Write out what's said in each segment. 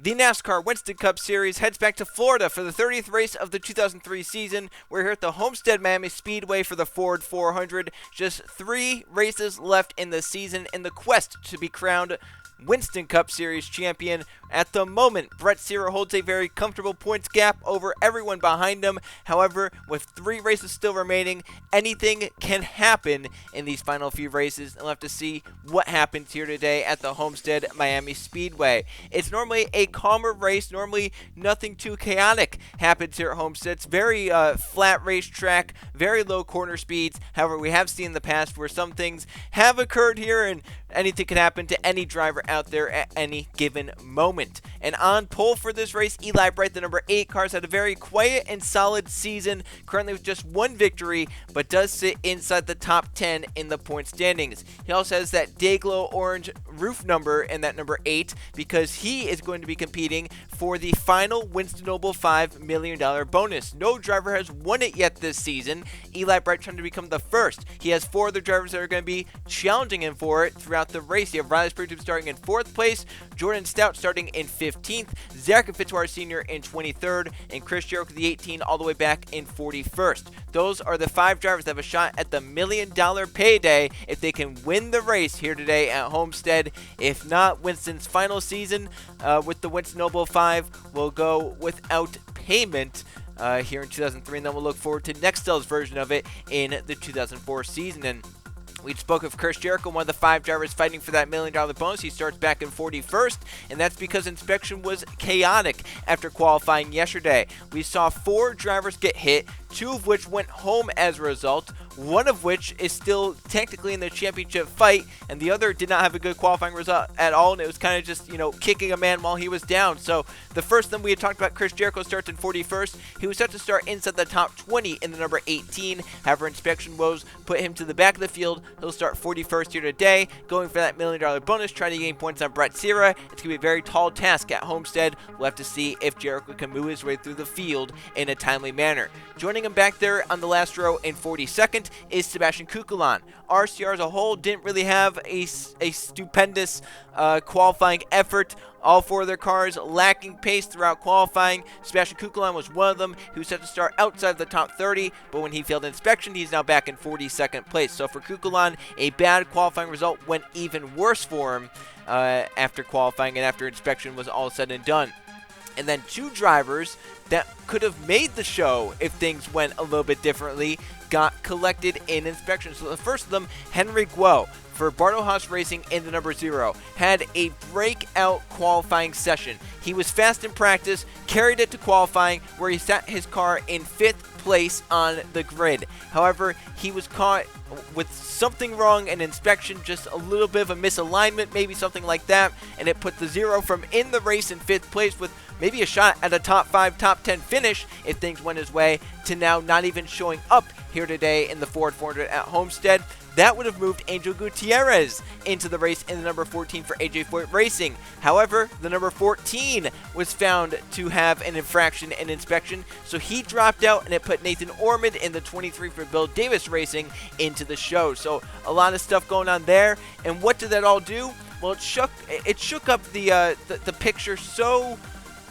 The NASCAR Winston Cup Series heads back to Florida for the 30th race of the 2003 season. We're here at the Homestead Miami Speedway for the Ford 400. Just 3 races left in the season in the quest to be crowned Winston Cup Series champion. At the moment, Brett Cira holds a very comfortable points gap over everyone behind him. However, with 3 races still remaining, anything can happen in these final few races, and we'll have to see what happens here today at the Homestead Miami Speedway. It's normally a calmer race. Normally, nothing too chaotic happens here at Homestead. It's very flat racetrack, very low corner speeds. However, we have seen in the past where some things have occurred here, and anything can happen to any driver out there at any given moment. And on pole for this race, Eli Bright, the number 8 car, has had a very quiet and solid season, currently with just 1 victory, but does sit inside the top 10 in the point standings. He also has that Dayglow orange roof number and that number 8 because he is going to be competing for the final Winston Noble $5 million bonus. No driver has won it yet this season. Eli Bright trying to become the first. He has 4 other drivers that are going to be challenging him for it throughout the race. You have Riley Springtube starting in 4th place, Jordan Stout starting in 15th, Zach Fitzwater Sr. in 23rd, and Chris Jericho, the 18, all the way back in 41st. Those are the 5 drivers that have a shot at the $1 million payday if they can win the race here today at Homestead. If not, Winston's final season with the Winston Noble 5 will go without payment here in 2003, and then we'll look forward to Nextel's version of it in the 2004 season. And we spoke of Chris Jericho, one of the 5 drivers fighting for that $1 million bonus. He starts back in 41st, and that's because inspection was chaotic after qualifying yesterday. We saw 4 drivers get hit, 2 of which went home as a result, 1 of which is still technically in the championship fight, and the other did not have a good qualifying result at all, and it was kind of just, kicking a man while he was down. So the first thing we had talked about, Chris Jericho starts in 41st. He was set to start inside the top 20 in the number 18. However, inspection woes put him to the back of the field. He'll start 41st here today, going for that $1 million bonus, trying to gain points on Brett Cira. It's going to be a very tall task at Homestead. We'll have to see if Jericho can move his way through the field in a timely manner. Joining him back there on the last row in 42nd is Sebastian Kukulan. RCR as a whole didn't really have a stupendous qualifying effort. All 4 of their cars lacking pace throughout qualifying. Sebastian Kukulan was one of them. He was set to start outside of the top 30, but when he failed inspection, he's now back in 42nd place. So for Kukulan, a bad qualifying result went even worse for him after qualifying and after inspection was all said and done. And then 2 drivers that could have made the show if things went a little bit differently got collected in inspection. So the first of them, Henry Guo, for Bartle Haas Racing in the number 0, had a breakout qualifying session. He was fast in practice, carried it to qualifying, where he sat his car in 5th place on the grid. However, he was caught with something wrong in inspection, just a little bit of a misalignment, maybe something like that, and it put the 0 from in the race in 5th place with maybe a shot at a top 5, top 10 finish if things went his way, to now not even showing up here today in the Ford 400 at Homestead. That would have moved Angel Gutierrez into the race in the number 14 for AJ Foyt Racing. However, the number 14 was found to have an infraction in inspection, so he dropped out, and it put Nathan Ormond in the 23 for Bill Davis Racing into the show. So a lot of stuff going on there. And what did that all do? Well, it shook up the picture so.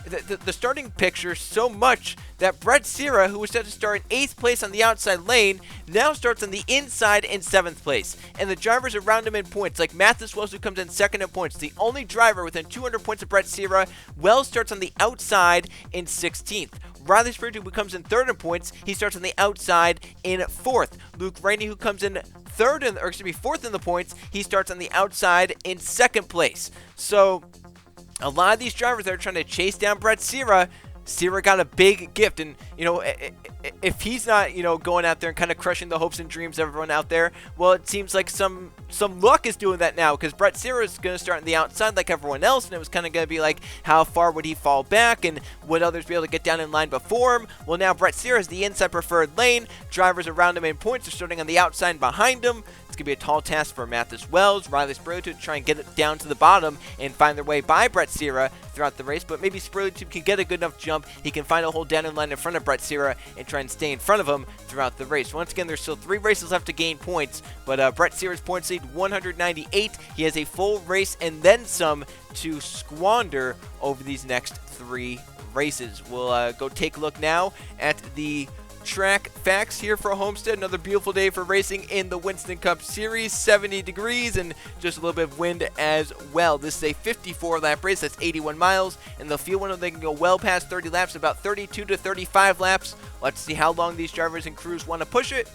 The starting picture so much that Brett Cira, who was set to start in 8th place on the outside lane, now starts on the inside in 7th place. And the drivers around him in points, like Mathis Wells, who comes in 2nd in points, the only driver within 200 points of Brett Cira, Wells starts on the outside in 16th. Riley Springtube, who comes in 3rd in points, he starts on the outside in 4th. Luke Rainey, who comes in 4th in the points, he starts on the outside in 2nd place. So a lot of these drivers that are trying to chase down Brett Cira got a big gift. And, if he's not, going out there and kind of crushing the hopes and dreams of everyone out there, well, it seems like some luck is doing that now, because Brett Cira is going to start on the outside like everyone else, and it was kind of going to be like, how far would he fall back, and would others be able to get down in line before him? Well, now Brett Cira is the inside preferred lane. Drivers around him in points are starting on the outside behind him. It's going to be a tall task for Mathis Wells, Riley Spurley to try and get it down to the bottom and find their way by Brett Cira throughout the race, but maybe Spurley can get a good enough jump. He can find a hole down in line in front of Brett Cira and try and stay in front of him throughout the race. Once again, there's still 3 races left to gain points, but Brett Cira's points lead 198. He has a full race and then some to squander over these next 3 races. We'll go take a look now at the track facts here for Homestead. Another beautiful day for racing in the Winston Cup Series. 70 degrees and just a little bit of wind as well. This is a 54 lap race. That's 81 miles. And the field window, they can go well past 30 laps, about 32 to 35 laps. We'll have to see how long these drivers and crews want to push it.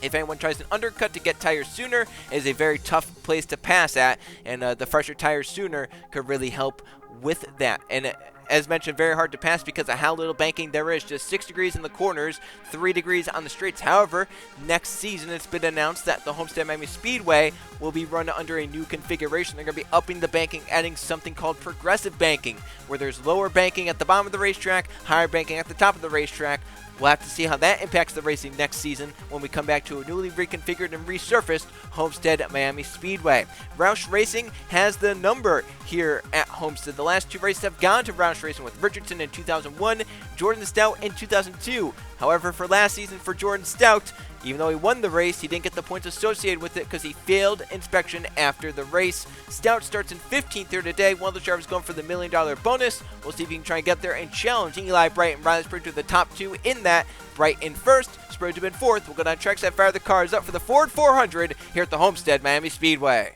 If anyone tries an undercut to get tires sooner, it is a very tough place to pass at, and the fresher tires sooner could really help with that. And as mentioned, very hard to pass because of how little banking there is. Just 6 degrees in the corners, 3 degrees on the straights. However, next season it's been announced that the Homestead Miami Speedway will be run under a new configuration. They're going to be upping the banking, adding something called progressive banking, where there's lower banking at the bottom of the racetrack, higher banking at the top of the racetrack. We'll have to see how that impacts the racing next season when we come back to a newly reconfigured and resurfaced Homestead Miami Speedway. Roush Racing has the number here at Homestead. The last 2 races have gone to Roush Racing, with Richardson in 2001, Jordan Stout in 2002. However, for last season for Jordan Stout, even though he won the race, he didn't get the points associated with it because he failed inspection after the race. Stout starts in 15th here today. One of the drivers going for the $1 million bonus. We'll see if he can try and get there and challenge Eli Bright and Riley Spurley to the top 2 in that. Bright in first, Spurley to be in 4th. We'll go down track, set, fire the cars up for the Ford 400 here at the Homestead Miami Speedway.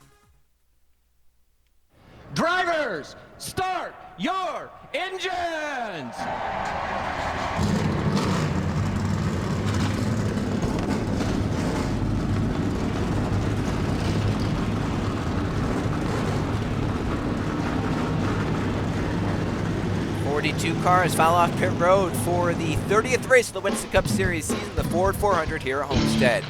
Drivers, start your engines! 42 cars file off pit road for the 30th race of the Winston Cup Series season, the Ford 400 here at Homestead.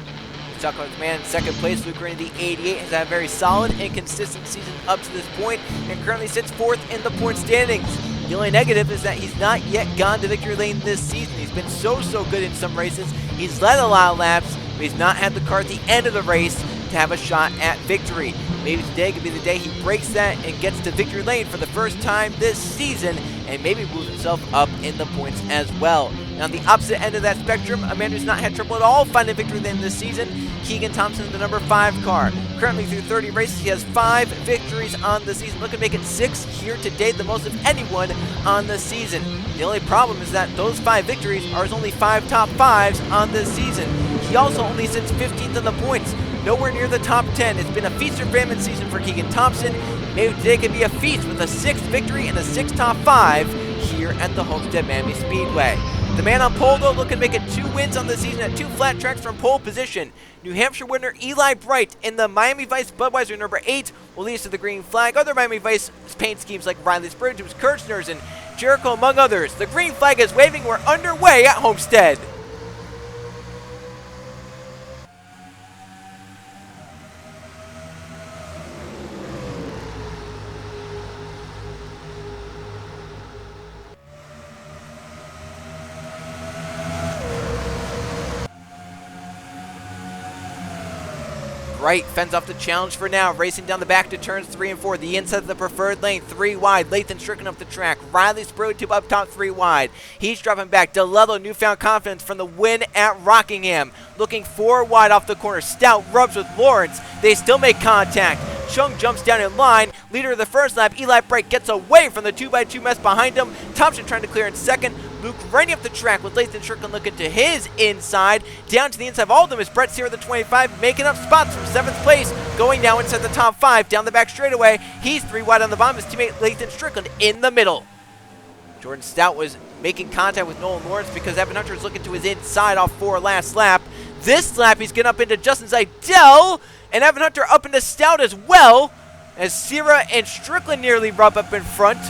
Stuck on command in 2nd place, Luke Green, the 88, has had a very solid and consistent season up to this point and currently sits 4th in the point standings. The only negative is that he's not yet gone to victory lane this season. He's been so good in some races. He's led a lot of laps, but he's not had the car at the end of the race to have a shot at victory. Maybe today could be the day he breaks that and gets to victory lane for the first time this season and maybe moves himself up in the points as well. Now, on the opposite end of that spectrum, a man who's not had trouble at all finding victory lane this season, Keegan Thompson, the number 5 car. Currently through 30 races, he has 5 victories on the season. Looking to make it 6 here to date, the most of anyone on the season. The only problem is that those 5 victories are his only 5 top 5s on the season. He also only sits 15th in the points, nowhere near the top 10. It's been a feast or famine season for Keegan Thompson. Maybe today could be a feast with a 6th victory and a 6 top 5 here at the Homestead Miami Speedway. The man on pole, though, looking to make it 2 wins on the season at 2 flat tracks from pole position. New Hampshire winner Eli Bright in the Miami Vice Budweiser number 8 will lead us to the green flag. Other Miami Vice paint schemes like Riley Spurley, Kirchner's, and Jericho, among others. The green flag is waving. We're underway at Homestead. Bright fends off the challenge for now, racing down the back to turns 3 and 4. The inside of the preferred lane, 3 wide. Lathan Strickland up the track. Riley Spurley to up top, 3 wide. He's dropping back. DeLello, newfound confidence from the win at Rockingham. Looking 4 wide off the corner. Stout rubs with Lawrence. They still make contact. Chung jumps down in line. Leader of the first lap, Eli Bright gets away from the 2x2 mess behind him. Thompson trying to clear in second. Luke running up the track with Lathan Strickland looking to his inside. Down to the inside of all of them is Brett Cira, the 25, making up spots from 7th place, going now inside the top 5. Down the back straightaway, he's 3 wide on the bottom. His teammate Lathan Strickland in the middle. Jordan Stout was making contact with Nolan Lawrence because Evan Hunter is looking to his inside off 4 last lap. This lap, he's getting up into Justin Zeidel, and Evan Hunter up into Stout as well, as Cira and Strickland nearly rub up in front.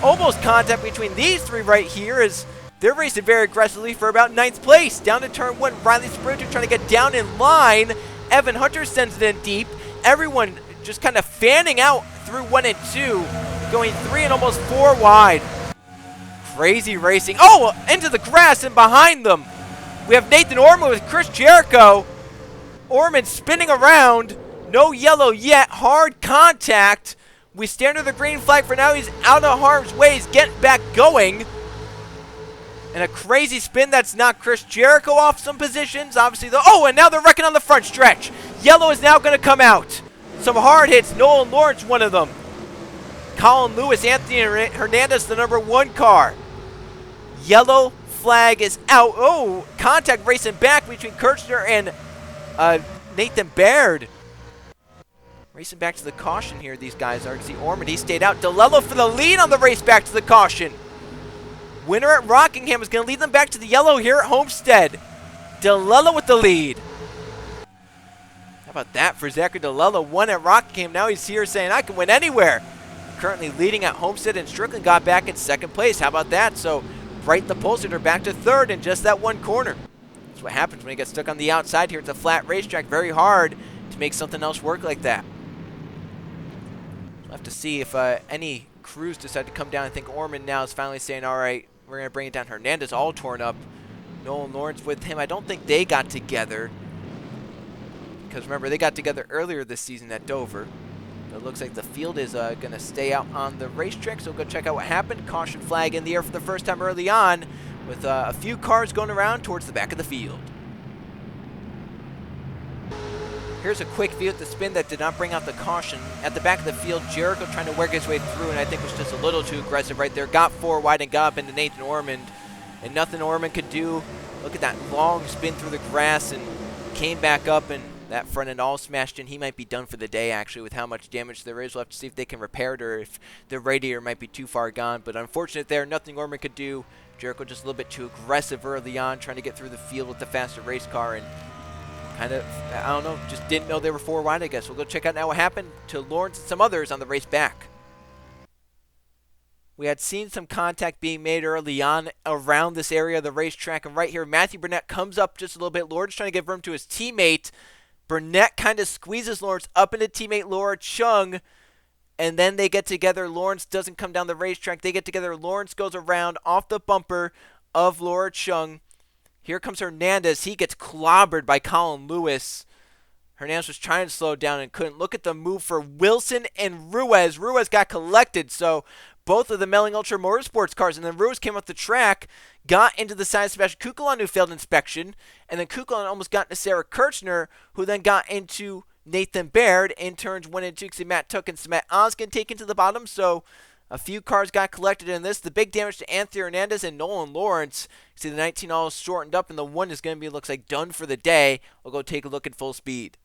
Almost contact between these 3 right here as they're racing very aggressively for about 9th place. Down to turn 1, Riley Spurley trying to get down in line. Evan Hunter sends it in deep. Everyone just kind of fanning out through 1 and 2, going 3 and almost 4 wide. Crazy racing. Oh, into the grass and behind them. We have Nathan Orman with Chris Jericho. Orman spinning around. No yellow yet. Hard contact. We stand under the green flag for now. He's out of harm's way. He's getting back going. And a crazy spin that's knocked Chris Jericho off some positions. Obviously, and now they're wrecking on the front stretch. Yellow is now going to come out. Some hard hits. Nolan Lawrence, one of them. Colin Lewis, Anthony Hernandez, the number 1 car. Yellow flag is out. Oh, contact racing back between Kirchner and Nathan Baird. Racing back to the caution here, these guys are. See Orman, he stayed out. DeLello for the lead on the race back to the caution. Winner at Rockingham is going to lead them back to the yellow here at Homestead. DeLello with the lead. How about that for Zachary DeLello? Won at Rockingham. Now he's here saying, I can win anywhere. Currently leading at Homestead, and Strickland got back in 2nd place. How about that? So Bright the pole sitter back to 3rd in just that one corner. That's what happens when you get stuck on the outside here. It's a flat racetrack. Very hard to make something else work like that. We'll have to see if any crews decide to come down. I think Orman now is finally saying, all right, we're going to bring it down. Hernandez all torn up. Nolan Lawrence with him. I don't think they got together, because remember, they got together earlier this season at Dover. But it looks like the field is going to stay out on the racetrack, so we'll go check out what happened. Caution flag in the air for the first time early on, with a few cars going around towards the back of the field. Here's a quick view at the spin that did not bring out the caution. At the back of the field, Jericho trying to work his way through, and I think was just a little too aggressive right there. Got 4 wide and got up into Nathan Ormond, and nothing Ormond could do. Look at that long spin through the grass, and came back up, and that front end all smashed in. He might be done for the day, actually, with how much damage there is. We'll have to see if they can repair it or if the radiator might be too far gone. But unfortunate there, nothing Ormond could do. Jericho just a little bit too aggressive early on, trying to get through the field with the faster race car, and kind of, I don't know, just didn't know they were 4 wide, I guess. We'll go check out now what happened to Lawrence and some others on the race back. We had seen some contact being made early on around this area of the racetrack, and right here, Matthew Burnett comes up just a little bit. Lawrence trying to give room to his teammate. Burnett kind of squeezes Lawrence up into teammate Laura Chung, and then they get together. Lawrence doesn't come down the racetrack. They get together. Lawrence goes around off the bumper of Laura Chung. Here comes Hernandez. He gets clobbered by Colin Lewis. Hernandez was trying to slow down and couldn't. Look at the move for Wilson and Ruiz. Ruiz got collected, so both of the Melling Ultra Motorsports cars, and then Ruiz came off the track, got into the side of Sebastian Kukulon, who failed inspection, and then Kukulon almost got into Sarah Kirchner, who then got into Nathan Baird. In turns 1 and 2, Matt Tuck and Smet Oskin taken to the bottom, so a few cars got collected in this. The big damage to Anthony Hernandez and Nolan Lawrence. See, the 19 all shortened up, and the 1 is going to be, looks like, done for the day. We'll go take a look at full speed.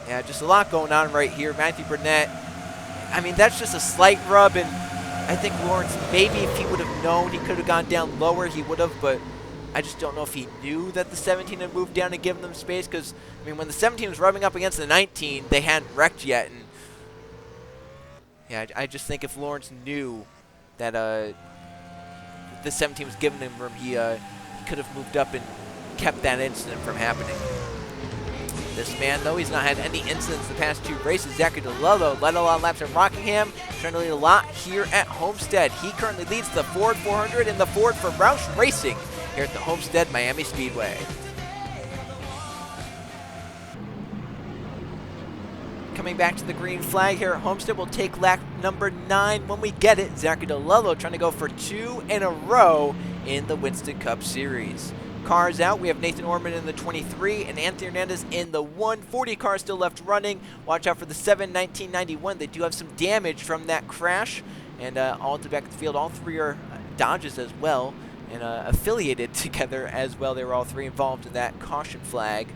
Yeah, just a lot going on right here. Matthew Burnett, I mean, that's just a slight rub, and I think Lawrence, maybe if he would have known he could have gone down lower, he would have, but I just don't know if he knew that the 17 had moved down and given them space, because, I mean, when the 17 was rubbing up against the 19, they hadn't wrecked yet, and yeah, I just think if Lawrence knew that the 17 was giving him room, he could have moved up and kept that incident from happening. This man, though, he's not had any incidents the past 2 races. Zachary DeLello led a lot of laps at Rockingham, trying to lead a lot here at Homestead. He currently leads the Ford 400 and the Ford for Roush Racing here at the Homestead Miami Speedway. Coming back to the green flag here at Homestead, we'll take lap number 9 when we get it. Zachary DeLello trying to go for 2 in a row in the Winston Cup Series. Cars out. We have Nathan Orman in the 23 and Anthony Hernandez in the 140 car still left running. Watch out for the 7-1991. They do have some damage from that crash, and all at the back of the field. All 3 are Dodges as well, and affiliated together as well. They were all 3 involved in that caution flag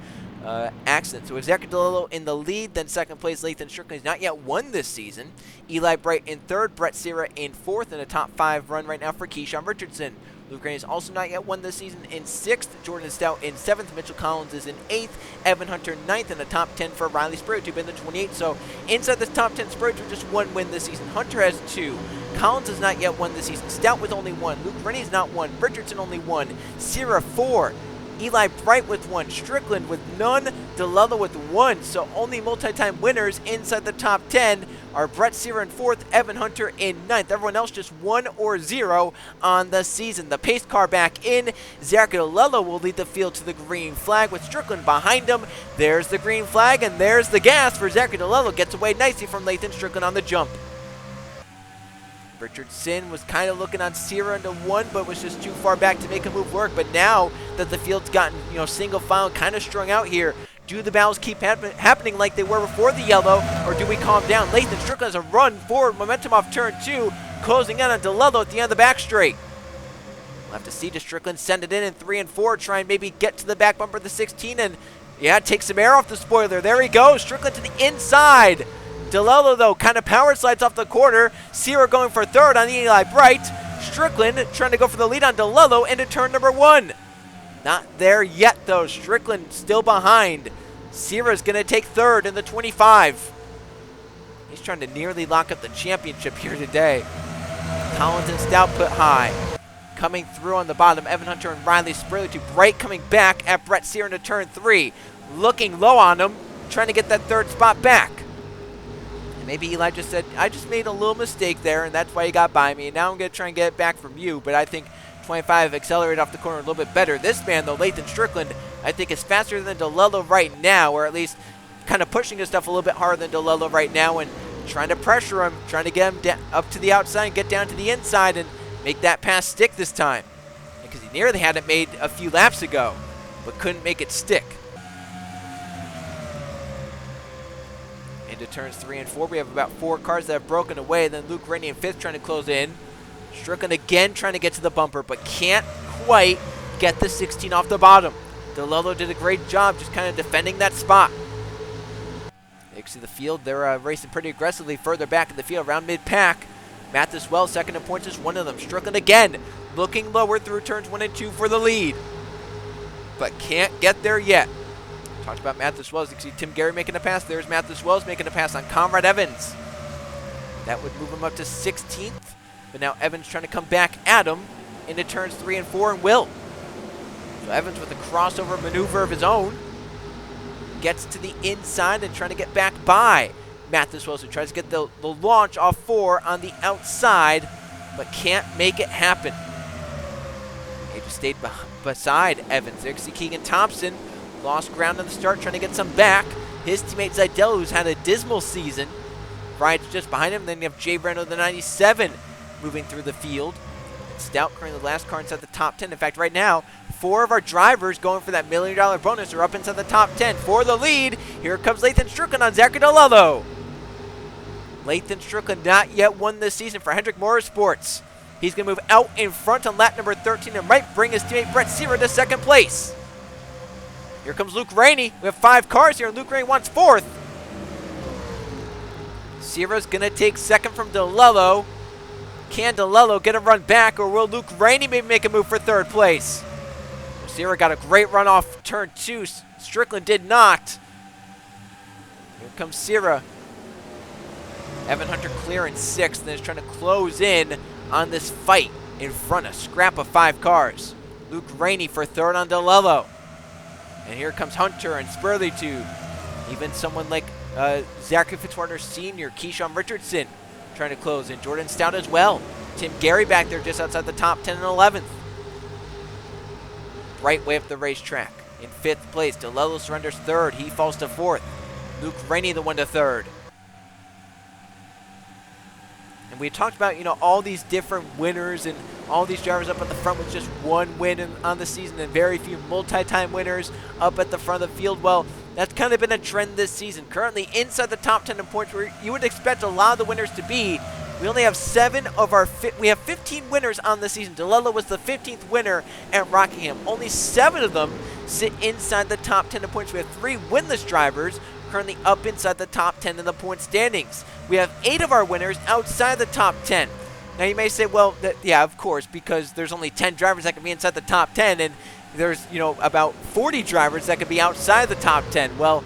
accident. So with Zachary DeLello in the lead, then 2nd place Lathan Strickland. He's not yet won this season. Eli Bright in 3rd, Brett Cira in 4th, and a top 5 run right now for Keyshawn Richardson. Luke Graney has also not yet won this season in 6th. Jordan Stout in 7th. Mitchell Collins is in 8th. Evan Hunter 9th, and a top 10 for Riley Spraytube in the 28th. So inside this top 10, Spraytube just 1 win this season. Hunter has 2. Collins has not yet won this season. Stout with only 1. Luke Graney has not won. Richardson only 1. Sierra 4. Eli Bright with 1, Strickland with none, DeLello with 1. So only multi-time winners inside the top 10 are Brett Cira in 4th, Evan Hunter in 9th. Everyone else just 1 or 0 on the season. The pace car back in. Zach DeLello will lead the field to the green flag with Strickland behind him. There's the green flag, and there's the gas for Zach DeLello. Gets away nicely from Lathan Strickland on the jump. Richardson was kind of looking on Cira into 1, but was just too far back to make a move work. But now that the field's gotten, single file, kind of strung out here, do the battles keep happening like they were before the yellow, or do we calm down? Lathan Strickland has a run forward, momentum off turn 2, closing in on DeLello at the end of the back straight. We'll have to see does Strickland send it in 3 and 4, try and maybe get to the back bumper of the 16, and yeah, take some air off the spoiler. There he goes, Strickland to the inside. DeLello, though, kind of power slides off the corner. Cira going for 3rd on Eli Bright. Strickland trying to go for the lead on DeLello into turn number 1. Not there yet, though. Strickland still behind. Cira's going to take 3rd in the 25. He's trying to nearly lock up the championship here today. Collins and Stout put high. Coming through on the bottom, Evan Hunter and Riley Spurley to Bright coming back at Brett Cira into turn 3. Looking low on him, trying to get that 3rd spot back. Maybe Eli just said, I just made a little mistake there, and that's why you got by me. And now I'm going to try and get it back from you. But I think 25 accelerated off the corner a little bit better. This man, though, Lathan Strickland, I think is faster than DeLello right now, or at least kind of pushing his stuff a little bit harder than DeLello right now and trying to pressure him, trying to get him up to the outside and get down to the inside and make that pass stick this time. Because he nearly had it made a few laps ago, but couldn't make it stick. Into turns 3 and 4, we have about 4 cars that have broken away. Then Luke Rainey in 5th trying to close in. Strickland again trying to get to the bumper, but can't quite get the 16 off the bottom. DeLello did a great job just kind of defending that spot. You can see the field, they're racing pretty aggressively further back in the field, around mid-pack. Mathis Wells, 2nd in points, is one of them. Strickland again, looking lower through turns 1 and 2 for the lead, but can't get there yet. Talked about Mathis Wells. You can see Tim Gary making a pass. There's Mathis Wells making a pass on Conrad Evans. That would move him up to 16th. But now Evans trying to come back at him into turns 3 and 4 and will. So Evans with a crossover maneuver of his own. Gets to the inside and trying to get back by Mathis Wells, who tries to get the launch off 4 on the outside, but can't make it happen. He just stayed beside Evans. There you can see Keegan Thompson. Lost ground at the start, trying to get some back. His teammate Zidell, who's had a dismal season, rides just behind him. Then you have Jay Brando, the 97, moving through the field. And Stout currently the last car inside the top 10. In fact, right now, 4 of our drivers going for that $1 million bonus are up inside the top 10. For the lead, here comes Lathan Strickland on Zachary DeLello. Lathan Strickland not yet won this season for Hendrick Motorsports. He's going to move out in front on lap number 13 and might bring his teammate Brett Cira to 2nd place. Here comes Luke Rainey. We have 5 cars here, and Luke Rainey wants 4th. Cira's going to take 2nd from DeLello. Can DeLello get a run back, or will Luke Rainey maybe make a move for 3rd place? Cira got a great run off turn 2. Strickland did not. Here comes Cira. Evan Hunter clear in 6th, and is trying to close in on this fight in front, a scrap of 5 cars. Luke Rainey for 3rd on DeLello. And here comes Hunter and Spurley too. Even someone like Zachary Fitzwater Sr., Keyshawn Richardson trying to close in. Jordan Stout as well. Tim Gary back there just outside the top 10 and 11th. Right way up the racetrack. In 5th place, DeLello surrenders 3rd. He falls to 4th. Luke Rainey the one to 3rd. And we talked about, all these different winners and all these drivers up at the front with just 1 win on the season and very few multi-time winners up at the front of the field. Well, that's kind of been a trend this season. Currently inside the top 10 in points where you would expect a lot of the winners to be. We only have 7 of our we have 15 winners on the season. DeLello was the 15th winner at Rockingham. Only 7 of them sit inside the top 10 in points. We have 3 winless drivers currently up inside the top 10 in the point standings. We have 8 of our winners outside the top 10. Now you may say, well, yeah, of course, because there's only 10 drivers that can be inside the top 10, and there's, about 40 drivers that could be outside the top 10. Well,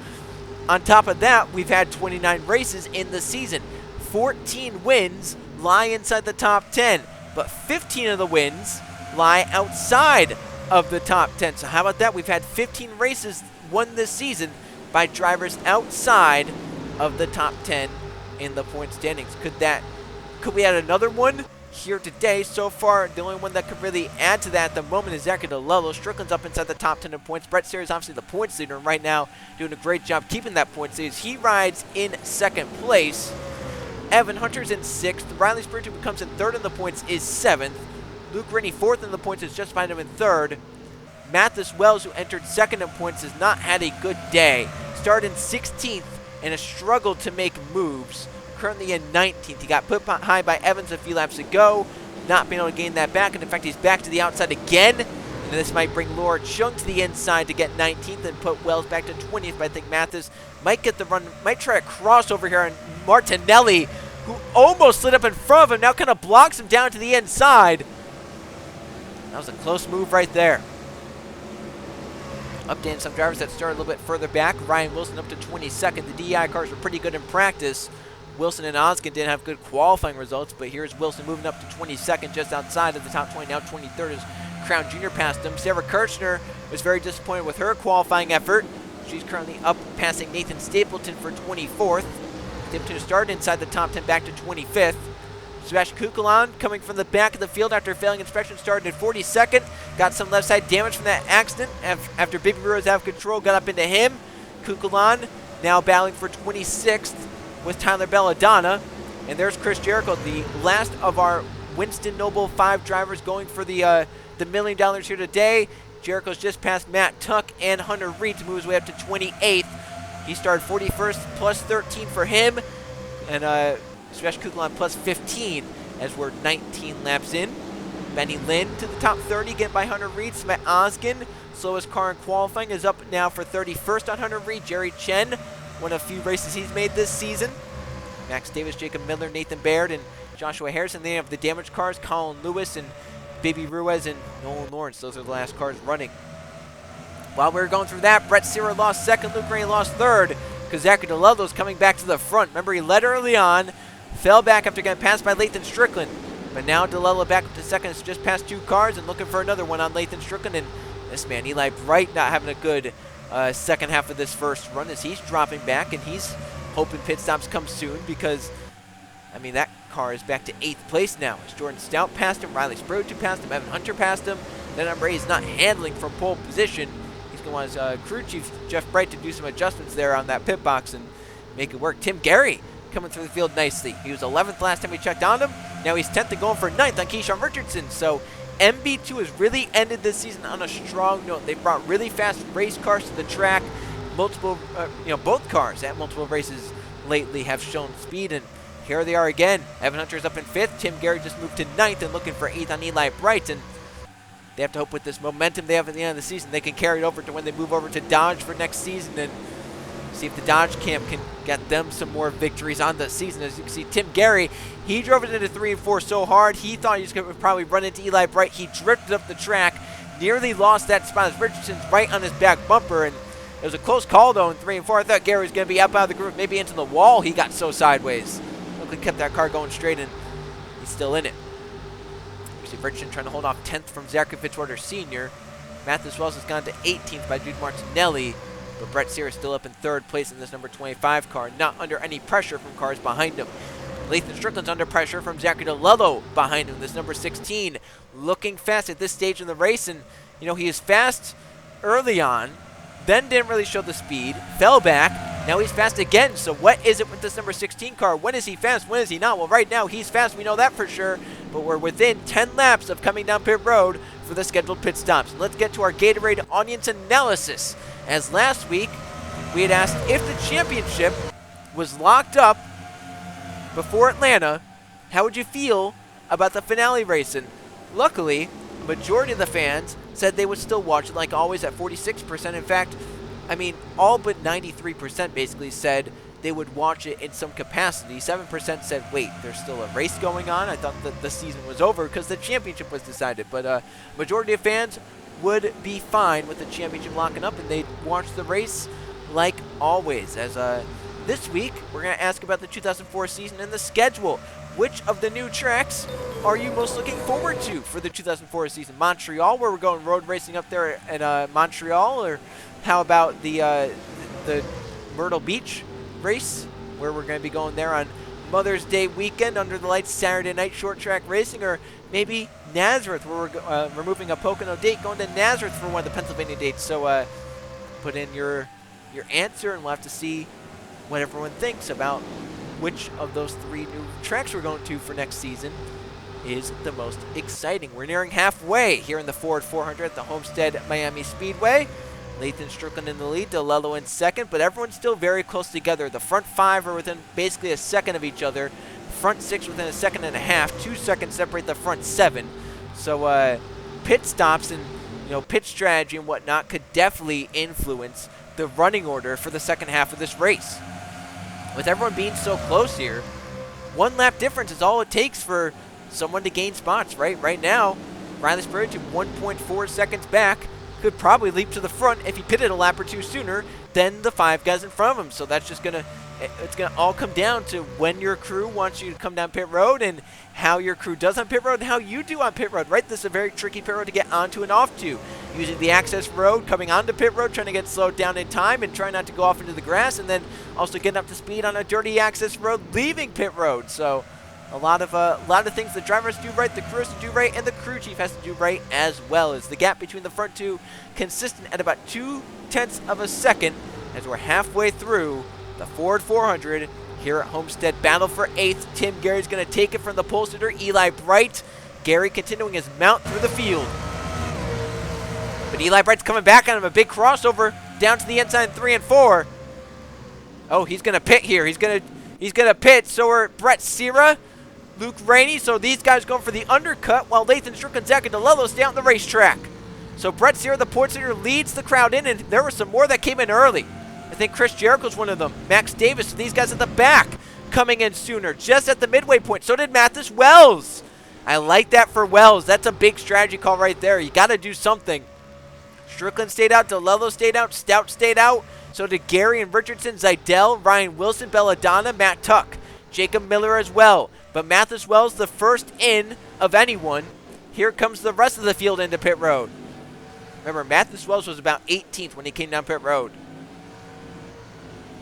on top of that, we've had 29 races in the season. 14 wins lie inside the top 10, but 15 of the wins lie outside of the top 10. So how about that? We've had 15 races won this season by drivers outside of the top 10 in the point standings. Could we add another one here today? So far, the only one that could really add to that at the moment is Zachary DeLello. Strickland's up inside the top 10 in points. Brett Cira is obviously the points leader, and right now doing a great job keeping that points lead. He rides in second place. Evan Hunter's in 6th. Riley Spurgeon, who comes in 3rd in the points, is 7th. Luke Rennie, 4th in the points, is just behind him in 3rd. Mathis Wells, who entered 2nd in points, has not had a good day. Started in 16th and has struggled to make moves. Currently in 19th. He got put behind by Evans a few laps ago, not being able to gain that back, and in fact he's back to the outside again, and this might bring Laura Chung to the inside to get 19th and put Wells back to 20th, but I think Mathis might get the run, might try a crossover here on Martinelli, who almost slid up in front of him, now kind of blocks him down to the inside. That was a close move right there. Updating some drivers that started a little bit further back. Ryan Wilson up to 22nd. The DEI cars were pretty good in practice. Wilson and Oskin didn't have good qualifying results, but here's Wilson moving up to 22nd, just outside of the top 20. Now 23rd as Crown Jr. passed him. Sarah Kirchner was very disappointed with her qualifying effort. She's currently up passing Nathan Stapleton for 24th. Stapleton started inside the top 10 back to 25th. Sebastian Kukulon coming from the back of the field after failing inspection started at 42nd. Got some left side damage from that accident after Baby Rose out of control, got up into him. Kukulon now battling for 26th with Tyler Belladonna. And there's Chris Jericho, the last of our Winston Noble 5 drivers going for the $1 million here today. Jericho's just passed Matt Tuck and Hunter Reed to move his way up to 28th. He started 41st, plus 13 for him. And Sebastian Kukulon plus 15 as we're 19 laps in. Benny Lynn to the top 30, get by Hunter Reed. Smet Oskin, slowest car in qualifying, is up now for 31st on Hunter Reed. Jerry Chen, won a few races he's made this season. Max Davis, Jacob Miller, Nathan Baird, and Joshua Harrison. They have the damaged cars, Colin Lewis and Baby Ruiz and Nolan Lawrence. Those are the last cars running. While we were going through that, Brett Cira lost 2nd, Luke Ray lost 3rd, because Zachary DeLello's coming back to the front. Remember, he led early on, fell back after getting passed by Lathan Strickland. But now DeLello back up to 2nd. It's just past 2 cars and looking for another one on Lathan Strickland. And this man, Eli Bright, not having a good second half of this first run as he's dropping back. And he's hoping pit stops come soon because, I mean, that car is back to 8th place now. As Jordan Stout passed him, Riley Spurgeon passed him, Evan Hunter passed him. That number 8 is not handling from pole position. He's going to want his crew chief, Jeff Bright, to do some adjustments there on that pit box and make it work. Tim Gary coming through the field nicely. He was 11th last time we checked on him. Now he's 10th and going for 9th on Keyshawn Richardson. So MB2 has really ended this season on a strong note. They brought really fast race cars to the track. Multiple, both cars at multiple races lately have shown speed, and here they are again. Evan Hunter's up in 5th. Tim Gary just moved to 9th and looking for 8th on Eli Bright. And they have to hope with this momentum they have at the end of the season, they can carry it over to when they move over to Dodge for next season and see if the Dodge camp can get them some more victories on the season. As you can see, Tim Gary, he drove it into 3 and 4 so hard, he thought he was going to probably run into Eli Bright. He drifted up the track, nearly lost that spot as Richardson's right on his back bumper, and it was a close call, though, in 3 and 4. I thought Gary was going to be up out of the group, maybe into the wall. He got so sideways. Luckily kept that car going straight, and he's still in it. You see Richardson trying to hold off 10th from Zachary Fitzwater Sr. Mathis Wells has gone to 18th by Jude Martinelli, but Brett Cira is still up in 3rd place in this number 25 car, not under any pressure from cars behind him. Lathan Strickland's under pressure from Zachary DeLello behind him, this number 16, looking fast at this stage in the race, and, he is fast early on, then didn't really show the speed, fell back, now he's fast again. So what is it with this number 16 car? When is he fast? When is he not? Well, right now he's fast, we know that for sure, but we're within 10 laps of coming down pit road for the scheduled pit stops. Let's get to our Gatorade audience analysis. As last week, we had asked if the championship was locked up before Atlanta, how would you feel about the finale race? And luckily, a majority of the fans said they would still watch it, like always, at 46%. In fact, all but 93% basically said they would watch it in some capacity. 7% said, wait, there's still a race going on? I thought that the season was over because the championship was decided. But majority of fans would be fine with the championship locking up, and they'd watch the race like always. As this week, we're going to ask about the 2004 season and the schedule. which of the new tracks are you most looking forward to for the 2004 season? Montreal, where we're going road racing up there at Montreal, or how about the Myrtle Beach race, where we're going to be going there on Mother's Day weekend under the lights, Saturday night short track racing, or maybe Nazareth, where we're removing a Pocono date, going to Nazareth for one of the Pennsylvania dates. So put in your answer, and we'll have to see what everyone thinks about which of those 3 new tracks we're going to for next season is the most exciting. We're nearing halfway here in the Ford 400 at the Homestead Miami Speedway. Lathan Strickland in the lead, DeLello in second, but everyone's still very close together. The front 5 are within basically a second of each other. Front 6 within a second and a half. 2 seconds separate the front 7. So pit stops and pit strategy and whatnot could definitely influence the running order for the second half of this race. With everyone being so close here, 1 lap difference is all it takes for someone to gain spots, right? Right now, Riley Spurgeon 1.4 seconds back, could probably leap to the front if he pitted a lap or 2 sooner than the 5 guys in front of him. So that's just it's gonna all come down to when your crew wants you to come down pit road and how your crew does on pit road and how you do on pit road, right? This is a very tricky pit road to get onto and off to. Using the access road, coming onto pit road, trying to get slowed down in time and trying not to go off into the grass, and then also getting up to speed on a dirty access road, leaving pit road. So a lot of things the drivers do right, the crew has to do right, and the crew chief has to do right as well. As the gap between the front 2 consistent at about 0.2 of a second as we're halfway through the Ford 400 here at Homestead. Battle for 8th. Tim Gary's going to take it from the pole sitter, Eli Bright. Gary continuing his mount through the field. But Eli Bright's coming back on him. A big crossover down to the inside 3 and 4. Oh, he's going to pit here. He's going to pit. So are Brett Cira, Luke Rainey. So these guys going for the undercut while Lathan Strickland, Zach, and DeLello stay out on the racetrack. So Brett Cira, the point leader, leads the crowd in, and there were some more that came in early. I think Chris Jericho's one of them. Max Davis, these guys at the back coming in sooner, just at the midway point. So did Mathis Wells. I like that for Wells. That's a big strategy call right there. You got to do something. Strickland stayed out, DeLello stayed out, Stout stayed out. So did Gary and Richardson, Zidell, Ryan Wilson, Belladonna, Matt Tuck, Jacob Miller as well. But Mathis Wells, the first in of anyone. Here comes the rest of the field into pit road. Remember, Mathis Wells was about 18th when he came down pit road.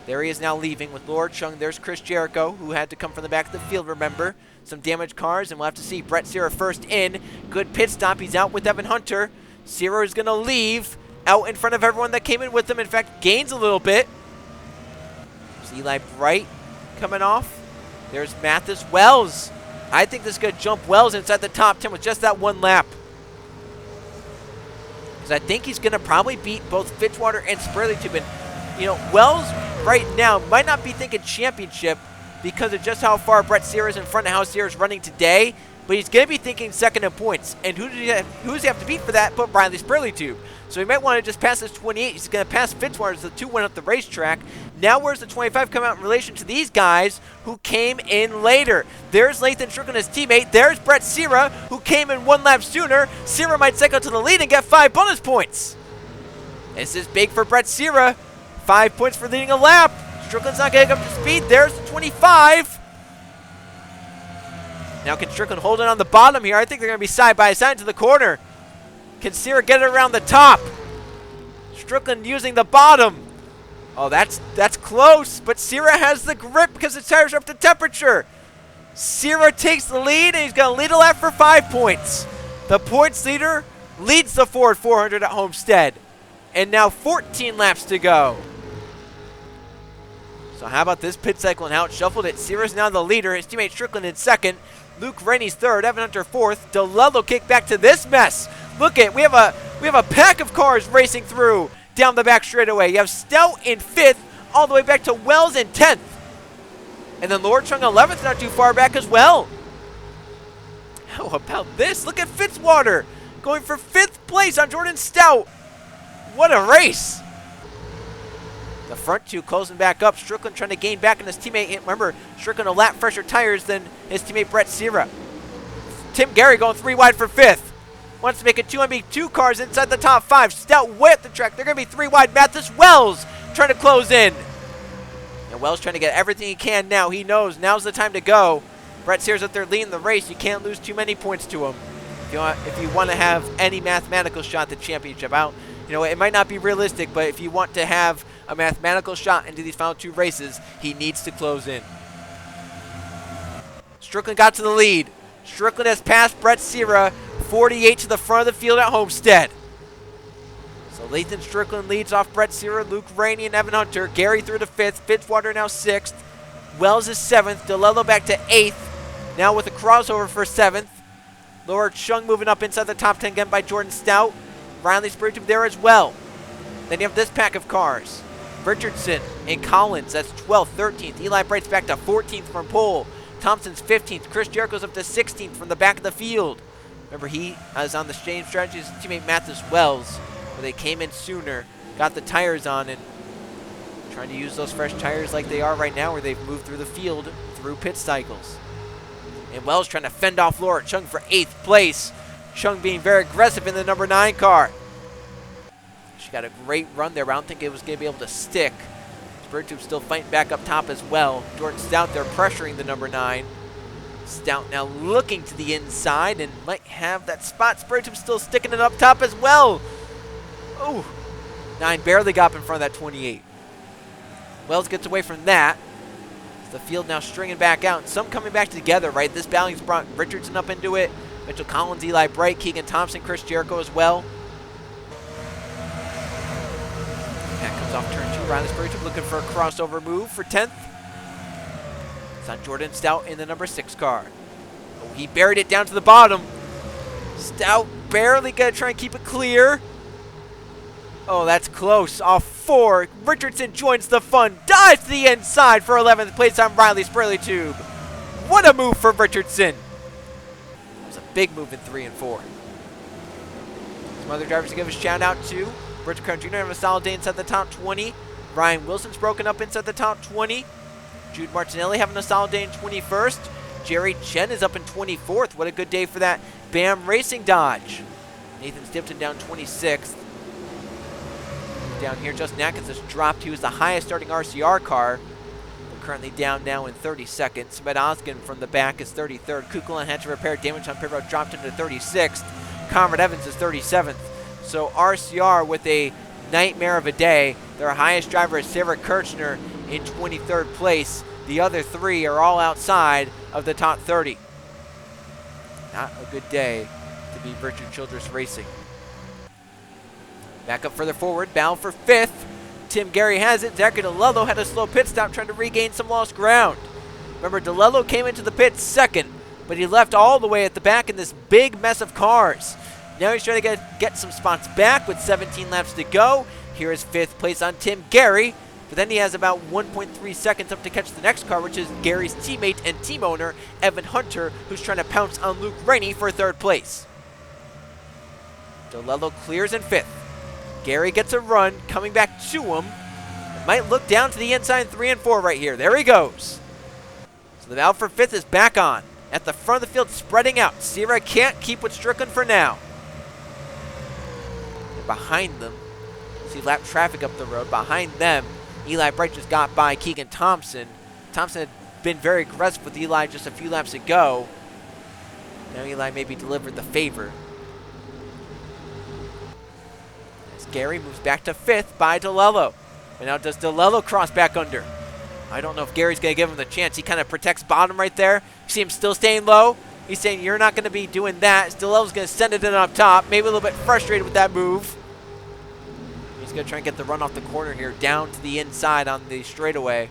There he is now leaving with Laura Chung. There's Chris Jericho, who had to come from the back of the field, remember. Some damaged cars, and we'll have to see. Brett Cira first in. Good pit stop. He's out with Evan Hunter. Cira is going to leave out in front of everyone that came in with him. In fact, gains a little bit. There's Eli Bright coming off. There's Mathis Wells. I think this is going to jump Wells inside the top 10 with just that 1 lap. Because I think he's going to probably beat both Fitzwater and Spurley-Tubin. Wells right now might not be thinking championship because of just how far Brett Cira is in front of how Cira's running today, but he's going to be thinking second in points. And who does he have to beat for that but Riley Spurley-Tube? So he might want to just pass this 28. He's going to pass Fitzwater as the 2 went up the racetrack. Now where's the 25 come out in relation to these guys who came in later? There's Lathan Strickland, his teammate. There's Brett Cira, who came in 1 lap sooner. Cira might cycle to the lead and get 5 bonus points. This is big for Brett Cira. 5 points for leading a lap. Strickland's not getting up to speed. There's the 25. Now can Strickland hold it on the bottom here? I think they're going to be side by side to the corner. Can Cira get it around the top? Strickland using the bottom. Oh, that's close, but Cira has the grip because the tires are up to temperature. Cira takes the lead, and he's going to lead a lap for 5 points. The points leader leads the Ford 400 at Homestead. And now 14 laps to go. So how about this pit cycle and how it shuffled it? Cira's now the leader. His teammate Strickland in second. Luke Rennie's third. Evan Hunter fourth. DeLello kicked back to this mess. Look at we have a pack of cars racing through down the back straightaway. You have Stout in fifth, all the way back to Wells in 10th. And then Lord Chung 11th, not too far back as well. How about this? Look at Fitzwater going for 5th place on Jordan Stout. What a race. The front 2 closing back up. Strickland trying to gain back on his teammate. Remember, Strickland a lap fresher tires than his teammate Brett Cira. Tim Gary going 3 wide for 5th. Wants to make it 2 cars inside the top 5. Stout way at the track. They're going to be 3 wide. Mathis Wells trying to close in. And Wells trying to get everything he can now. He knows now's the time to go. Brett Cira's up there leading the race. You can't lose too many points to him if you want to have any mathematical shot at the championship. It might not be realistic, but if you want to have a mathematical shot into these final 2 races, he needs to close in. Strickland got to the lead. Strickland has passed Brett Cira, 48 to the front of the field at Homestead. So Lathan Strickland leads off Brett Cira, Luke Rainey, and Evan Hunter. Gary through to 5th. Fitzwater now 6th. Wells is 7th. DeLello back to 8th. Now with a crossover for 7th. Laura Chung moving up inside the top 10 again by Jordan Stout. Riley Spiritum there as well. Then you have this pack of cars. Richardson and Collins, that's 12th, 13th. Eli Bright's back to 14th from pole. Thompson's 15th. Chris Jericho's up to 16th from the back of the field. Remember, he is on the same strategy as his teammate Mathis Wells, where they came in sooner, got the tires on, and trying to use those fresh tires like they are right now, where they've moved through the field through pit cycles. And Wells trying to fend off Laura Chung for 8th place. Chung being very aggressive in the number 9 car. She got a great run there, but I don't think it was going to be able to stick. Spiritum still fighting back up top as well. Jordan Stout there pressuring the number 9. Stout now looking to the inside and might have that spot. Spiritum still sticking it up top as well. Oh, 9 barely got up in front of that 28. Wells gets away from that. The field now stringing back out, and some coming back together, right? This battling's brought Richardson up into it. Mitchell Collins, Eli Bright, Keegan Thompson, Chris Jericho as well. That comes off turn 2. Riley Spiritum looking for a crossover move for 10th. It's on Jordan Stout in the number 6 car. Oh, he buried it down to the bottom. Stout barely going to try and keep it clear. Oh, that's close. Off 4. Richardson joins the fun. Dives to the inside for 11th place on Riley Spiritum. What a move for Richardson. It was a big move in 3 and 4. Some other drivers to give a shout out to. Rich Crown Jr. having a solid day inside the top 20. Ryan Wilson's broken up inside the top 20. Jude Martinelli having a solid day in 21st. Jerry Chen is up in 24th. What a good day for that BAM Racing Dodge. Nathan Stifton down 26th. Down here, Justin Atkins has dropped. He was the highest starting RCR car. We're currently down now in 32nd. Smed Oskin from the back is 33rd. Kukulon had to repair damage on pit road, dropped into 36th. Conrad Evans is 37th. So RCR with a nightmare of a day. Their highest driver is Sarah Kirchner in 23rd place. The other 3 are all outside of the top 30. Not a good day to be Richard Childress Racing. Back up further forward, battle for 5th. Tim Gary has it. Zachary DeLello had a slow pit stop trying to regain some lost ground. Remember, DeLello came into the pit 2nd, but he left all the way at the back in this big mess of cars. Now he's trying to get some spots back with 17 laps to go. Here is 5th place on Tim Gary, but then he has about 1.3 seconds up to catch the next car, which is Gary's teammate and team owner, Evan Hunter, who's trying to pounce on Luke Rainey for 3rd place. DeLello clears in 5th. Gary gets a run, coming back to him. Might look down to the inside 3 and 4 right here. There he goes. So the battle for 5th is back on. At the front of the field, spreading out. Cira can't keep with Strickland for now. They're behind them. See lap traffic up the road. Behind them, Eli Bright just got by Keegan Thompson. Thompson had been very aggressive with Eli just a few laps ago. Now Eli maybe delivered the favor. Gary moves back to 5th by DeLello. And now does DeLello cross back under? I don't know if Gary's going to give him the chance. He kind of protects bottom right there. You see him still staying low. He's saying, you're not going to be doing that. DeLello's going to send it in up top. Maybe a little bit frustrated with that move. He's going to try and get the run off the corner here, down to the inside on the straightaway.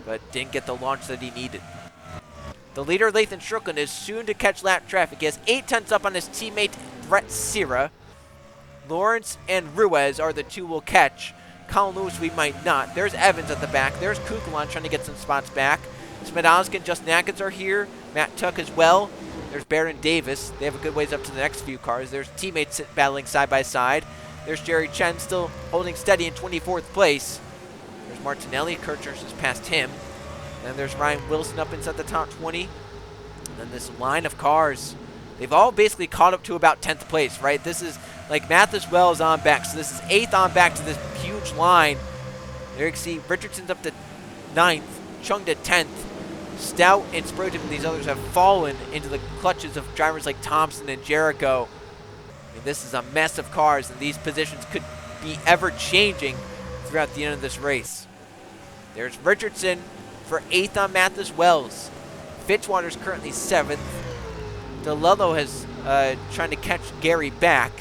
But didn't get the launch that he needed. The leader, Lathan Strickland, is soon to catch lap traffic. He has 8 tenths up on his teammate, Brett Cira. Lawrence and Ruiz are the 2 we'll catch. Colin Lewis we might not. There's Evans at the back. There's Kukulon trying to get some spots back. Smedowski and Justin Atkins are here. Matt Tuck as well. There's Baron Davis. They have a good ways up to the next few cars. There's teammates battling side by side. There's Jerry Chen still holding steady in 24th place. There's Martinelli. Kirchner's just past him. And then there's Ryan Wilson up inside the top 20. And then this line of cars. They've all basically caught up to about 10th place, right? This is like Mathis Wells on back. So this is 8th on back to this huge line. There you can see Richardson's up to 9th, Chung to 10th. Stout and Sprogton and these others have fallen into the clutches of drivers like Thompson and Jericho. I mean, this is a mess of cars, and these positions could be ever-changing throughout the end of this race. There's Richardson for 8th on Mathis Wells. Fitzwater's currently 7th. DeLello has trying to catch Gary back.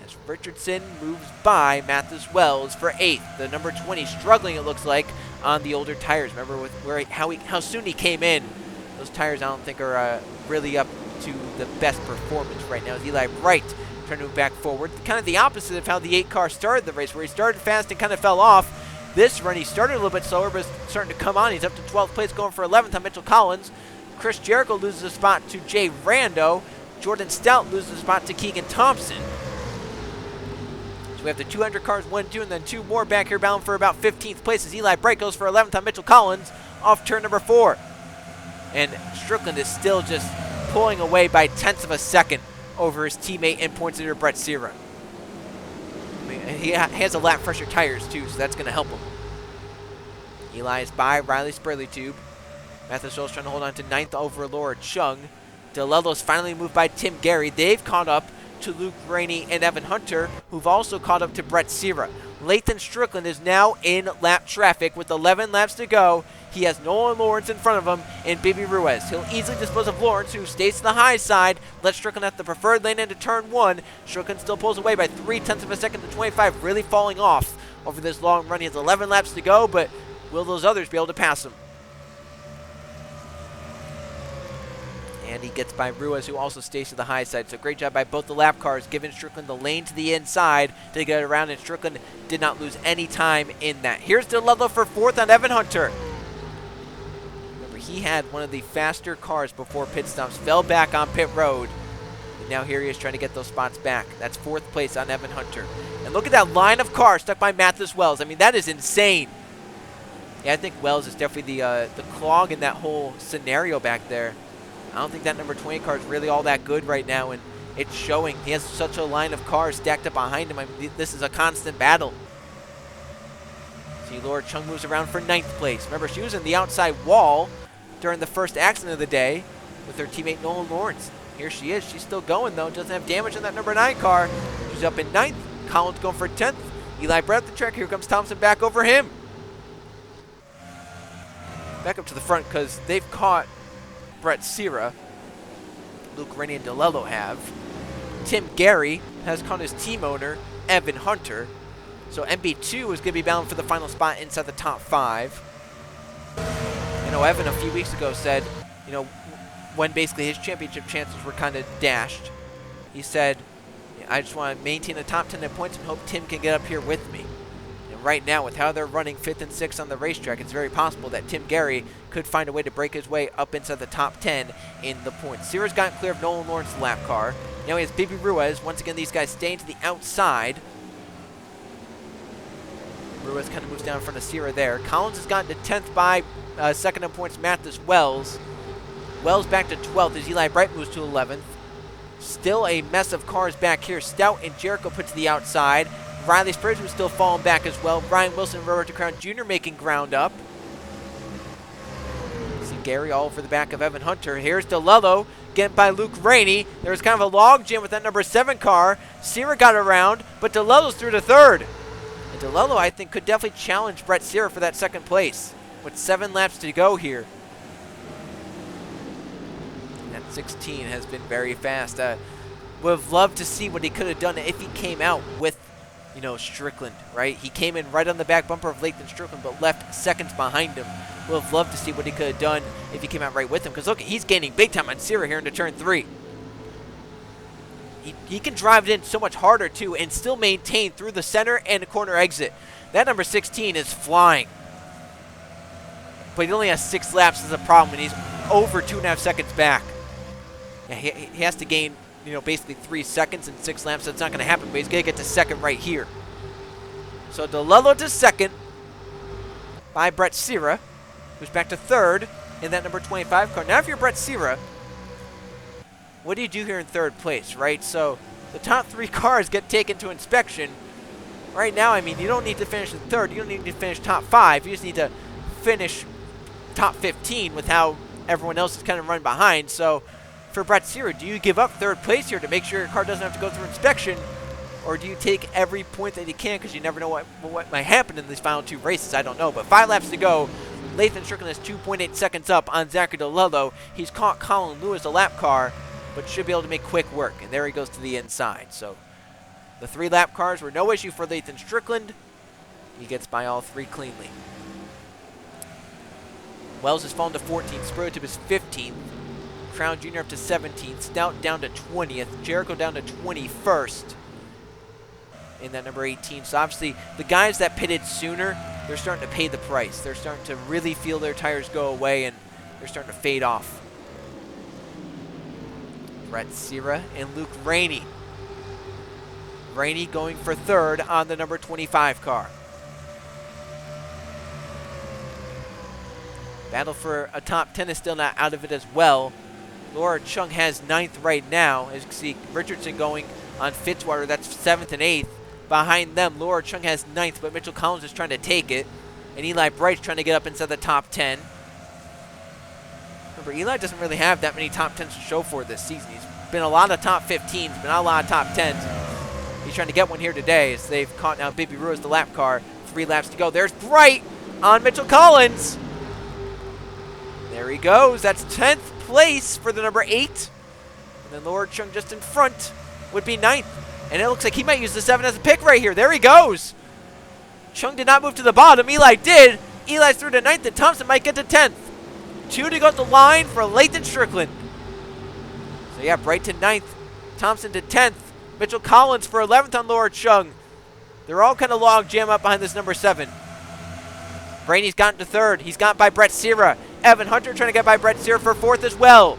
As Richardson moves by Mathis Wells for 8th. The number 20 struggling, it looks like, on the older tires. Remember with how soon he came in. Those tires I don't think are really up to the best performance right now. As Eli Wright trying to move back forward. Kind of the opposite of how the 8 car started the race, where he started fast and kind of fell off. This run, he started a little bit slower, but it's starting to come on. He's up to 12th place, going for 11th on Mitchell Collins. Chris Jericho loses a spot to Jay Rando. Jordan Stout loses a spot to Keegan Thompson. So we have the 200 cars, 1, 2, and then 2 more back here, bound for about 15th place as Eli Bright goes for 11th on Mitchell Collins off turn number 4. And Strickland is still just pulling away by 10ths of a second over his teammate and points leader Brett Cira. I mean, he has a lap fresher tires too, so that's going to help him. Eli is by Riley Spurleytube. Mathis Wells trying to hold on to 9th over Laura Chung. DeLello's finally moved by Tim Gary. They've caught up to Luke Rainey and Evan Hunter, who've also caught up to Brett Cira. Lathan Strickland is now in lap traffic with 11 laps to go. He has Nolan Lawrence in front of him and Baby Ruiz. He'll easily dispose of Lawrence, who stays to the high side. Lets Strickland at the preferred lane into turn 1. Strickland still pulls away by 0.3 of a second to 25, really falling off over this long run. He has 11 laps to go, but will those others be able to pass him? And he gets by Ruiz, who also stays to the high side. So great job by both the lap cars, giving Strickland the lane to the inside to get around, and Strickland did not lose any time in that. Here's DeLello for 4th on Evan Hunter. Remember, he had one of the faster cars before pit stops, fell back on pit road. And now here he is trying to get those spots back. That's 4th place on Evan Hunter. And look at that line of cars stuck by Mathis Wells. I mean, that is insane. Yeah, I think Wells is definitely the clog in that whole scenario back there. I don't think that number 20 car is really all that good right now, and it's showing. He has such a line of cars stacked up behind him. I mean, this is a constant battle. See, Laura Chung moves around for 9th place. Remember, she was in the outside wall during the first accident of the day with her teammate Nolan Lawrence. Here she is. She's still going, though. Doesn't have damage on that number 9 car. She's up in 9th. Collins going for 10th. Eli Brett at the track. Here comes Thompson back over him. Back up to the front because they've caught Brett Cira. Luke Rainey and DeLello have. Tim Gary has caught his team owner, Evan Hunter. So MB2 is going to be bound for the final spot inside the top 5. You know, Evan a few weeks ago said, you know, when basically his championship chances were kind of dashed, he said, I just want to maintain the top 10 in points and hope Tim can get up here with me. Right now, with how they're running 5th and 6th on the racetrack, it's very possible that Tim Gary could find a way to break his way up inside the top 10 in the points. Cira's gotten clear of Nolan Lawrence's lap car. Now he has Baby Ruiz. Once again, these guys staying to the outside. Ruiz kind of moves down in front of Cira there. Collins has gotten to 10th by 2nd in points, Mathis Wells. Wells back to 12th as Eli Bright moves to 11th. Still a mess of cars back here. Stout and Jericho put to the outside. Riley Spurgeon was still falling back as well. Brian Wilson and Roberto Crown Jr. making ground up. See Gary all over the back of Evan Hunter. Here's DeLello getting by Luke Rainey. There was kind of a log jam with that number 7 car. Cira got around, but DeLello's through to 3rd. And DeLello, I think, could definitely challenge Brett Cira for that 2nd place with 7 laps to go here. That 16 has been very fast. Would have loved to see what he could have done if he came out with, you know, Strickland, right? He came in right on the back bumper of Lathan Strickland, but left seconds behind him. Would have loved to see what he could have done if he came out right with him. Because look, he's gaining big time on Cira here into turn 3. He can drive it in so much harder, too, and still maintain through the center and the corner exit. That number 16 is flying. But he only has 6 laps as a problem, and he's over 2.5 seconds back. Yeah, he has to gain, you know, basically 3 seconds in 6 laps. That's not going to happen, but he's going to get to 2nd right here. So DeLello to 2nd by Brett Cira, who's back to 3rd in that number 25 car. Now if you're Brett Cira, what do you do here in 3rd place, right? So the top 3 cars get taken to inspection. Right now, I mean, you don't need to finish in 3rd. You don't need to finish top 5. You just need to finish top 15 with how everyone else is kind of run behind. So for Brett Cira, do you give up third place here to make sure your car doesn't have to go through inspection, or do you take every point that you can because you never know what might happen in these final 2 races? I don't know, but 5 laps to go. Lathan Strickland is 2.8 seconds up on Zachary DeLello. He's caught Colin Lewis, a lap car, but should be able to make quick work. And there he goes to the inside. So the 3 lap cars were no issue for Lathan Strickland. He gets by all 3 cleanly. Wells has fallen to 14th. Sprotip is 15th. Crown Jr. up to 17th. Stout down to 20th. Jericho down to 21st. In that number 18. So obviously the guys that pitted sooner, they're starting to pay the price. They're starting to really feel their tires go away, and they're starting to fade off. Brett Cira and Luke Rainey. Rainey going for 3rd on the number 25 car. Battle for a top 10 is still not out of it as well. Laura Chung has 9th right now. As you can see, Richardson going on Fitzwater. That's 7th and 8th. Behind them, Laura Chung has 9th, but Mitchell Collins is trying to take it. And Eli Bright's trying to get up inside the top 10. Remember, Eli doesn't really have that many top 10s to show for this season. He's been a lot of top 15s, but not a lot of top 10s. He's trying to get one here today as they've caught now Baby Rue as the lap car. 3 laps to go. There's Bright on Mitchell Collins. There he goes. That's 10th place for the number 8. And then Laura Chung just in front would be 9th. And it looks like he might use the 7 as a pick right here. There he goes. Chung did not move to the bottom. Eli did. Eli's through to 9th, and Thompson might get to 10th. 2 to go at the line for Lathan Strickland. So yeah, Bright to 9th. Thompson to 10th. Mitchell Collins for 11th on Laura Chung. They're all kind of log jam up behind this number 7. Brainey's gotten to 3rd. He's gotten by Brett Cira. Evan Hunter trying to get by Brett Cira for 4th as well.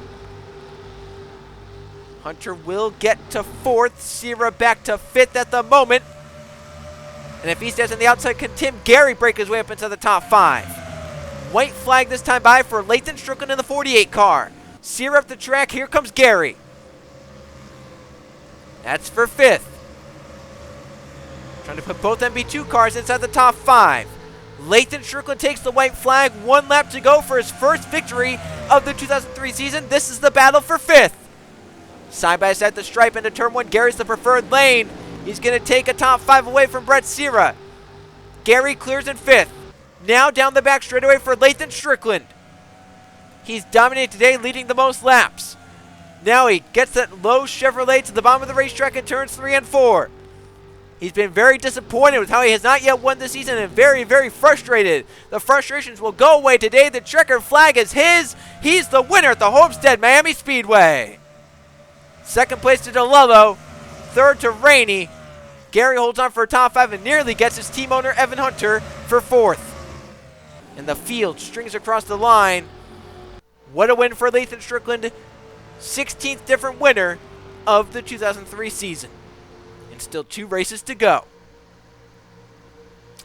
Hunter will get to 4th. Cira back to 5th at the moment. And if he stays on the outside, can Tim Gary break his way up into the top 5? White flag this time by for Lathan Strickland in the 48 car. Cira up the track. Here comes Gary. That's for 5th. Trying to put both MB2 cars inside the top 5. Lathan Strickland takes the white flag. 1 lap to go for his first victory of the 2003 season. This is the battle for 5th. Side by side the stripe into turn 1. Gary's the preferred lane. He's going to take a top 5 away from Brett Cira. Gary clears in 5th. Now down the back straightaway for Lathan Strickland. He's dominated today, leading the most laps. Now he gets that low Chevrolet to the bottom of the racetrack in turns 3 and 4. He's been very disappointed with how he has not yet won this season and very, very frustrated. The frustrations will go away today. The checkered flag is his. He's the winner at the Homestead Miami Speedway. 2nd place to DeLello. 3rd to Rainey. Gary holds on for a top 5 and nearly gets his team owner Evan Hunter for 4th. And the field strings across the line. What a win for Lathan Strickland. 16th different winner of the 2003 season. And still 2 races to go.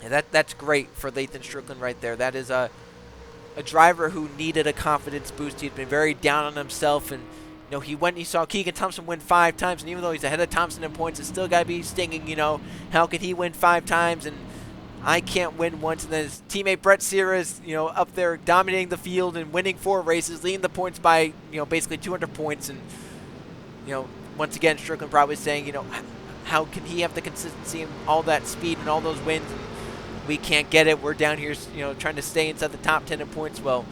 And that's great for Lathan Strickland right there. That is a driver who needed a confidence boost. He'd been very down on himself, and you know, he saw Keegan Thompson win 5 times, and even though he's ahead of Thompson in points, it's still got to be stinging, you know, how could he win 5 times and I can't win once? And then his teammate Brett Cira is, you know, up there dominating the field and winning 4 races, leading the points by, you know, basically 200 points. And, you know, once again, Strickland probably saying, you know, how can he have the consistency and all that speed and all those wins? And we can't get it. We're down here, you know, trying to stay inside the top 10 in points. Well,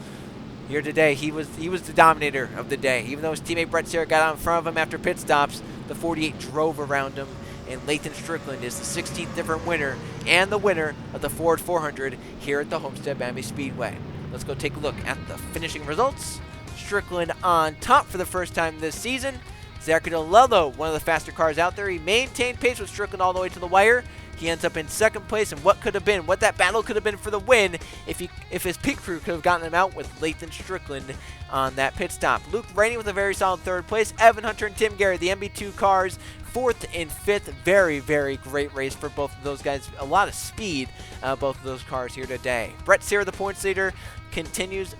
here today, he was the dominator of the day. Even though his teammate Brett Cira got out in front of him after pit stops, the 48 drove around him. And Lathan Strickland is the 16th different winner and the winner of the Ford 400 here at the Homestead Miami Speedway. Let's go take a look at the finishing results. Strickland on top for the first time this season. Zachary DeLello, one of the faster cars out there. He maintained pace with Strickland all the way to the wire. He ends up in 2nd place, and what that battle could have been for the win if his pit crew could have gotten him out with Lathan Strickland on that pit stop. Luke Rainey with a very solid 3rd place. Evan Hunter and Tim Gary, the MB2 cars, 4th and 5th. Very, very great race for both of those guys. A lot of speed, both of those cars here today. Brett Cira, the points leader, continues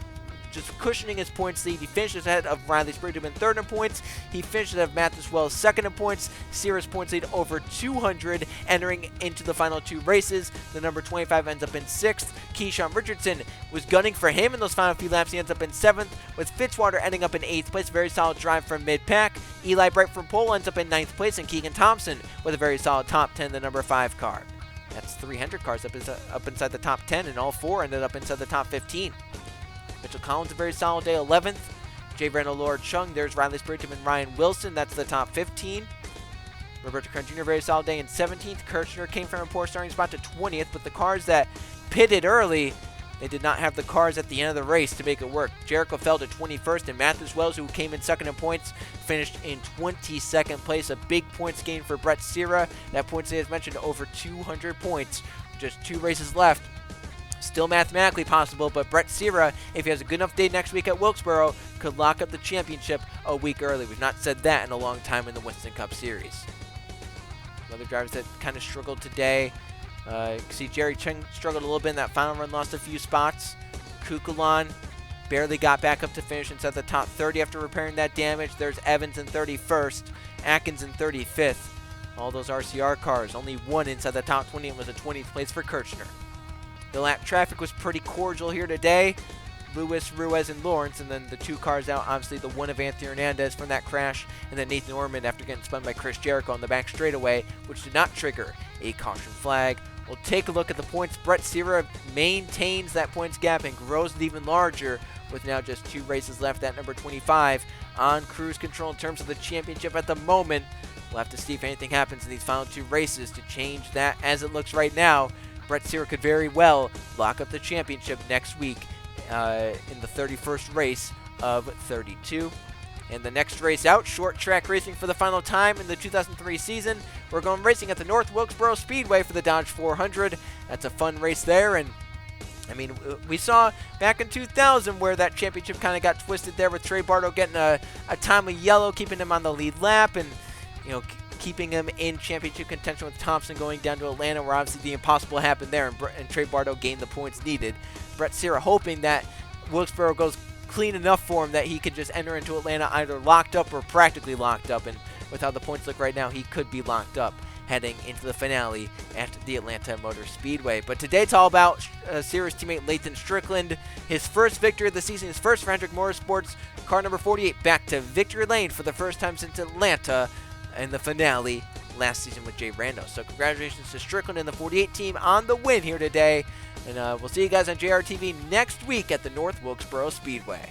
just cushioning his points lead. He finishes ahead of Riley Springdom in third in points. He finishes ahead of Matheus Wells second in points. Cira's points lead over 200 entering into the final two races. The number 25 ends up in sixth. Keyshawn Richardson was gunning for him in those final few laps. He ends up in seventh, with Fitzwater ending up in eighth place. Very solid drive from mid-pack. Eli Bright from pole ends up in ninth place, and Keegan Thompson with a very solid top 10, the number 5 car. That's 300 cars up inside the top 10, and all 4 ended up inside the top 15. Mitchell Collins, a very solid day, 11th. Jay Randall, Laura Chung, there's Riley Springdom and Ryan Wilson. That's the top 15. Roberto Kern Jr., very solid day in 17th. Kirchner came from a poor starting spot to 20th, but the cars that pitted early, they did not have the cars at the end of the race to make it work. Jericho fell to 21st, and Matheus Wells, who came in second in points, finished in 22nd place. A big points gain for Brett Cira. That points, as mentioned, over 200 points. Just 2 races left. Still mathematically possible, but Brett Cira, if he has a good enough day next week at Wilkesboro, could lock up the championship a week early. We've not said that in a long time in the Winston Cup Series. Other drivers that kind of struggled today. You can see Jerry Cheng struggled a little bit in that final run, lost a few spots. Kukulon barely got back up to finish inside the top 30 after repairing that damage. There's Evans in 31st, Atkins in 35th. All those RCR cars, only one inside the top 20, and was a 20th place for Kirchner. The lap traffic was pretty cordial here today. Lewis, Ruiz, and Lawrence, and then the 2 cars out, obviously the one of Anthony Hernandez from that crash, and then Nathan Orman after getting spun by Chris Jericho on the back straightaway, which did not trigger a caution flag. We'll take a look at the points. Brett Cira maintains that points gap and grows it even larger with now just 2 races left at number 25 on cruise control in terms of the championship at the moment. We'll have to see if anything happens in these final 2 races to change that. As it looks right now, Brett Cira could very well lock up the championship next week in the 31st race of 32. And the next race out, short track racing for the final time in the 2003 season. We're going racing at the North Wilkesboro Speedway for the Dodge 400. That's a fun race there, and I mean, we saw back in 2000 where that championship kind of got twisted there with Trey Bardo getting a timely yellow, keeping him on the lead lap, and keeping him in championship contention with Thompson going down to Atlanta, where obviously the impossible happened there, and Trey Bardo gained the points needed. Brett Cira hoping that Wilkesboro goes clean enough for him that he could just enter into Atlanta either locked up or practically locked up, and with how the points look right now, he could be locked up heading into the finale at the Atlanta Motor Speedway. But today it's all about Cira's teammate Lathan Strickland. His first victory of the season, his first for Hendrick Motorsports, car number 48 back to victory lane for the first time since Atlanta in the finale last season with Jay Rando. So congratulations to Strickland and the 48 team on the win here today. And we'll see you guys on JRTV next week at the North Wilkesboro Speedway.